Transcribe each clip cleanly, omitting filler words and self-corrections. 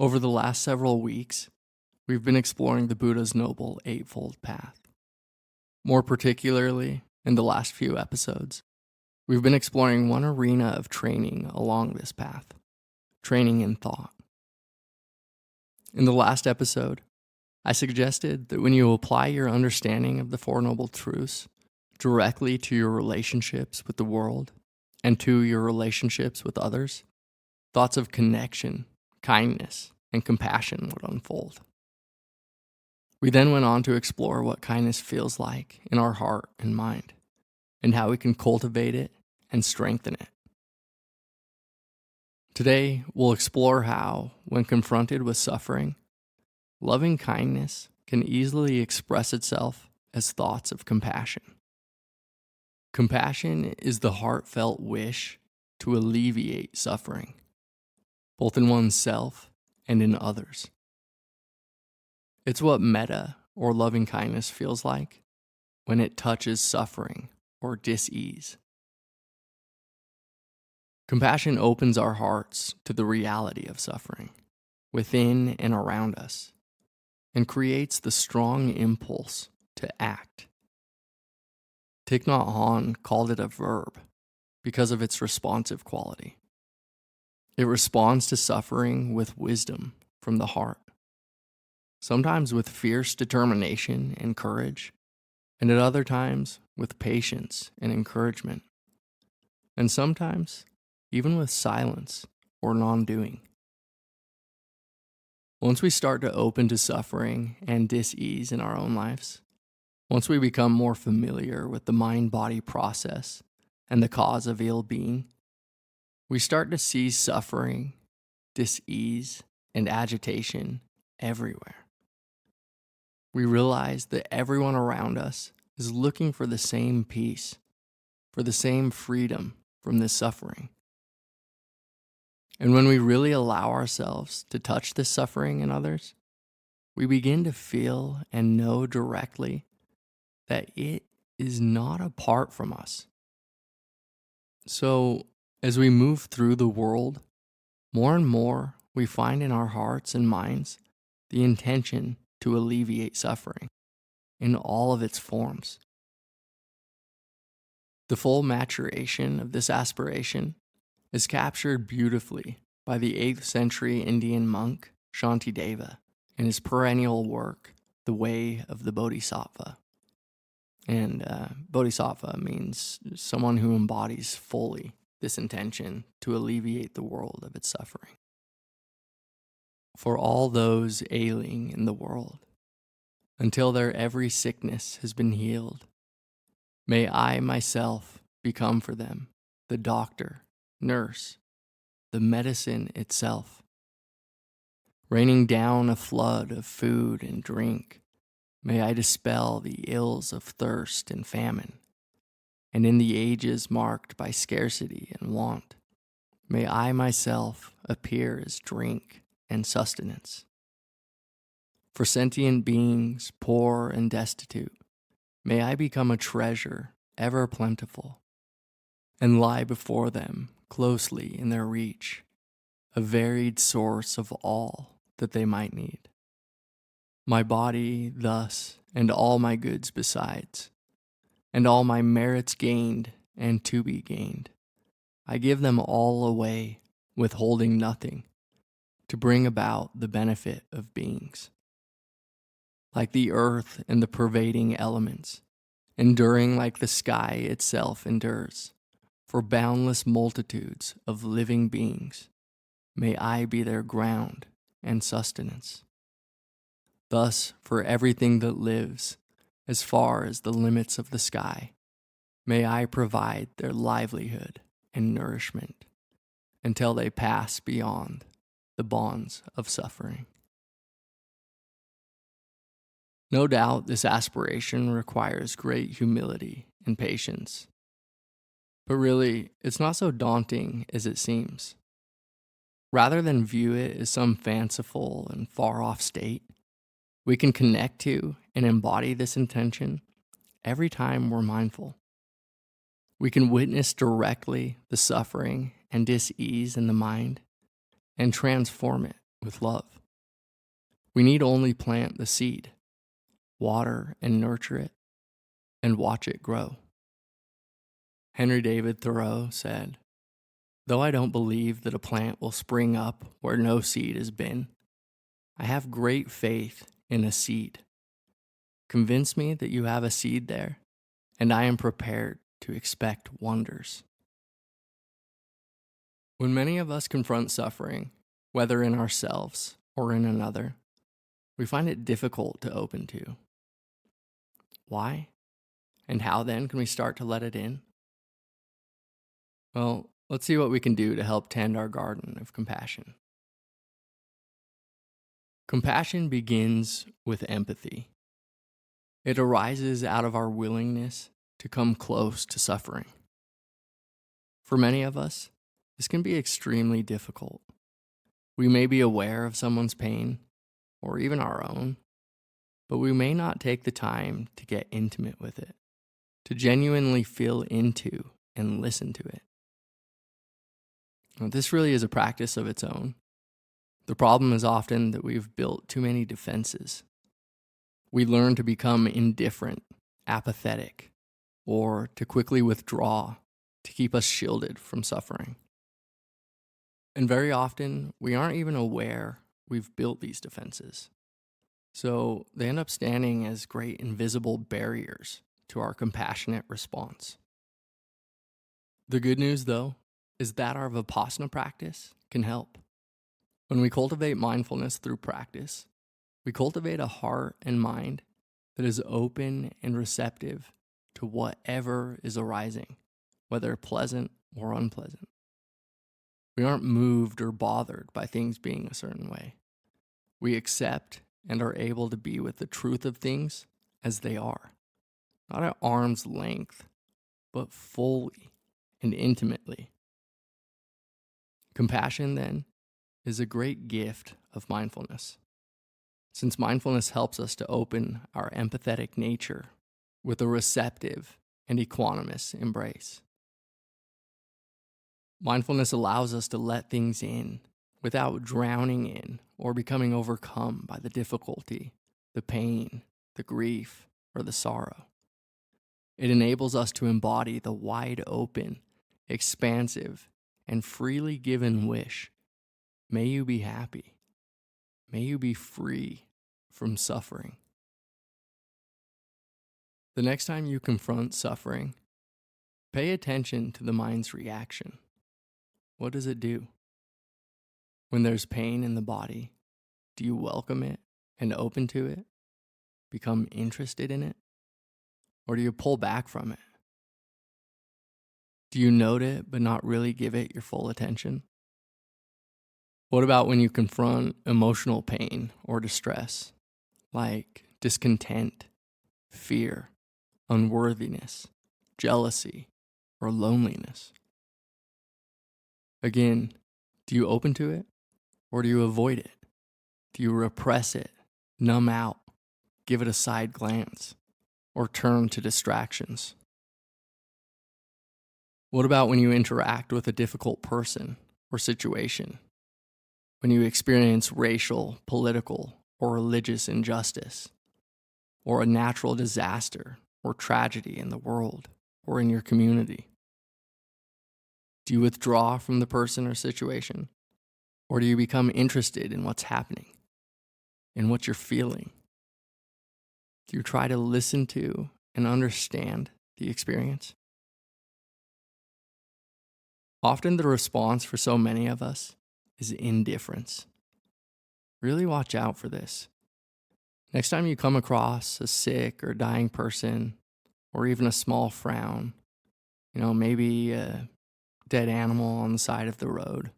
Over the last several weeks, we've been exploring the Buddha's Noble Eightfold Path. More particularly, in the last few episodes, we've been exploring one arena of training along this path, training in thought. In the last episode, I suggested that when you apply your understanding of the Four Noble Truths directly to your relationships with the world and to your relationships with others, thoughts of connection, kindness, and compassion would unfold. We then went on to explore what kindness feels like in our heart and mind, and how we can cultivate it and strengthen it. Today, we'll explore how, when confronted with suffering, loving kindness can easily express itself as thoughts of compassion. Compassion is the heartfelt wish to alleviate suffering, both in oneself and in others. It's what metta, or loving kindness, feels like when it touches suffering or dis-ease. Compassion opens our hearts to the reality of suffering within and around us, and creates the strong impulse to act. Thich Nhat Hanh called it a verb because of its responsive quality. It responds to suffering with wisdom from the heart, sometimes with fierce determination and courage, and at other times with patience and encouragement, and sometimes even with silence or non-doing. Once we start to open to suffering and dis-ease in our own lives, once we become more familiar with the mind-body process and the cause of ill-being, we start to see suffering, dis-ease, and agitation everywhere. We realize that everyone around us is looking for the same peace, for the same freedom from this suffering. And when we really allow ourselves to touch this suffering in others, we begin to feel and know directly that it is not apart from us. So, as we move through the world, more and more we find in our hearts and minds the intention to alleviate suffering in all of its forms. The full maturation of this aspiration is captured beautifully by the 8th century Indian monk Shantideva in his perennial work, The Way of the Bodhisattva. And Bodhisattva means someone who embodies fully this intention to alleviate the world of its suffering. For all those ailing in the world, until their every sickness has been healed, may I myself become for them the doctor, nurse, the medicine itself. Raining down a flood of food and drink, may I dispel the ills of thirst and famine. And in the ages marked by scarcity and want, may I myself appear as drink and sustenance. For sentient beings poor and destitute, may I become a treasure ever plentiful, and lie before them closely in their reach, a varied source of all that they might need. My body thus, and all my goods besides, and all my merits gained and to be gained, I give them all away, withholding nothing, to bring about the benefit of beings. Like the earth and the pervading elements, enduring like the sky itself endures, for boundless multitudes of living beings, may I be their ground and sustenance. Thus, for everything that lives, as far as the limits of the sky, may I provide their livelihood and nourishment, until they pass beyond the bonds of suffering. No doubt this aspiration requires great humility and patience. But really, it's not so daunting as it seems. Rather than view it as some fanciful and far-off state, we can connect to and embody this intention every time we're mindful. We can witness directly the suffering and dis-ease in the mind and transform it with love. We need only plant the seed, water and nurture it, and watch it grow. Henry David Thoreau said, "Though I don't believe that a plant will spring up where no seed has been, I have great faith in a seed. Convince me that you have a seed there, and I am prepared to expect wonders." When many of us confront suffering, whether in ourselves or in another, we find it difficult to open to. Why? And how then can we start to let it in? Well, let's see what we can do to help tend our garden of compassion. Compassion begins with empathy. It arises out of our willingness to come close to suffering. For many of us, this can be extremely difficult. We may be aware of someone's pain, or even our own, but we may not take the time to get intimate with it, to genuinely feel into and listen to it. Now, this really is a practice of its own. The problem is often that we've built too many defenses. We learn to become indifferent, apathetic, or to quickly withdraw to keep us shielded from suffering. And very often, we aren't even aware we've built these defenses. So they end up standing as great invisible barriers to our compassionate response. The good news, though, is that our Vipassana practice can help. When we cultivate mindfulness through practice, we cultivate a heart and mind that is open and receptive to whatever is arising, whether pleasant or unpleasant. We aren't moved or bothered by things being a certain way. We accept and are able to be with the truth of things as they are, not at arm's length, but fully and intimately. Compassion, then, is a great gift of mindfulness, since mindfulness helps us to open our empathetic nature with a receptive and equanimous embrace. Mindfulness allows us to let things in without drowning in or becoming overcome by the difficulty, the pain, the grief, or the sorrow. It enables us to embody the wide open, expansive, and freely given wish. May you be happy. May you be free from suffering. The next time you confront suffering, pay attention to the mind's reaction. What does it do? When there's pain in the body, do you welcome it and open to it? Become interested in it? Or do you pull back from it? Do you note it but not really give it your full attention? What about when you confront emotional pain or distress, like discontent, fear, unworthiness, jealousy, or loneliness? Again, do you open to it or do you avoid it? Do you repress it, numb out, give it a side glance, or turn to distractions? What about when you interact with a difficult person or situation? When you experience racial, political, or religious injustice, or a natural disaster or tragedy in the world or in your community? Do you withdraw from the person or situation? Or do you become interested in what's happening, in what you're feeling? Do you try to listen to and understand the experience? Often the response for so many of us is indifference. Really watch out for this. Next time you come across a sick or dying person, or even a small frown, maybe a dead animal on the side of the road,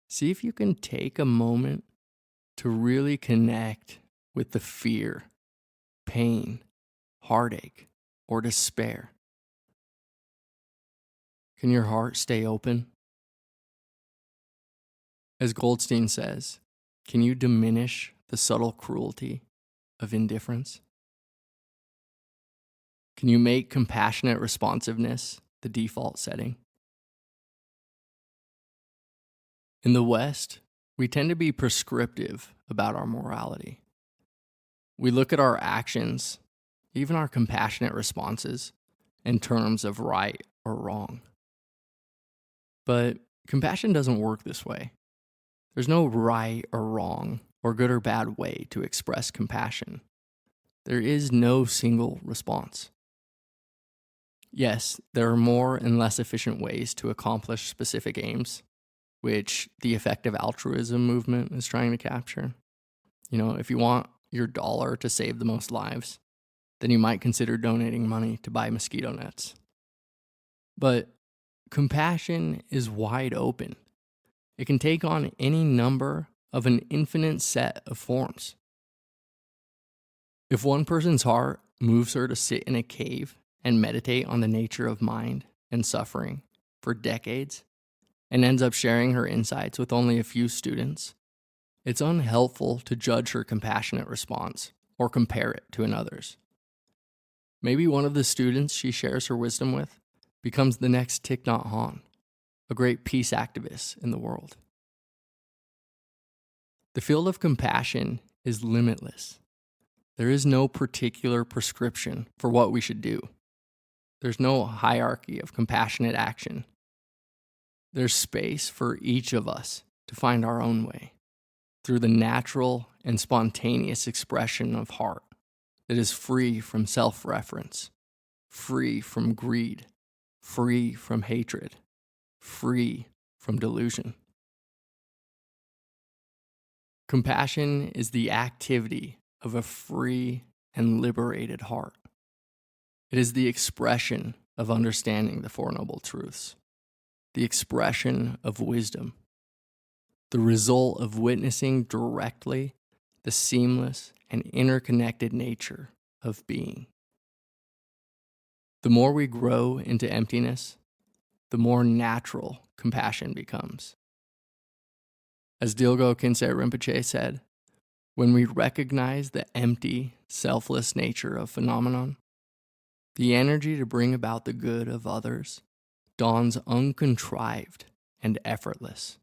see if you can take a moment to really connect with the fear, pain, heartache, or despair. Can your heart stay open? As Goldstein says, can you diminish the subtle cruelty of indifference? Can you make compassionate responsiveness the default setting? In the West, We tend to be prescriptive about our morality. We look at our actions, even our compassionate responses, in terms of right or wrong. But compassion doesn't work this way. There's no right or wrong or good or bad way to express compassion. There is no single response. Yes, there are more and less efficient ways to accomplish specific aims, which the effective altruism movement is trying to capture. If you want your dollar to save the most lives, then you might consider donating money to buy mosquito nets. But compassion is wide open. It can take on any number of an infinite set of forms. If one person's heart moves her to sit in a cave and meditate on the nature of mind and suffering for decades, and ends up sharing her insights with only a few students, it's unhelpful to judge her compassionate response or compare it to another's. Maybe one of the students she shares her wisdom with becomes the next Thich Nhat Hanh, a great peace activist in the world. The field of compassion is limitless. There is no particular prescription for what we should do. There's no hierarchy of compassionate action. There's space for each of us to find our own way through the natural and spontaneous expression of heart that is free from self-reference, free from greed, free from hatred, free from delusion. Compassion is the activity of a free and liberated heart. It is the expression of understanding the Four Noble Truths, the expression of wisdom, the result of witnessing directly the seamless and interconnected nature of being. The more we grow into emptiness, the more natural compassion becomes. As Dilgo Khyentse Rinpoche said, when we recognize the empty, selfless nature of phenomenon, the energy to bring about the good of others dawns uncontrived and effortless.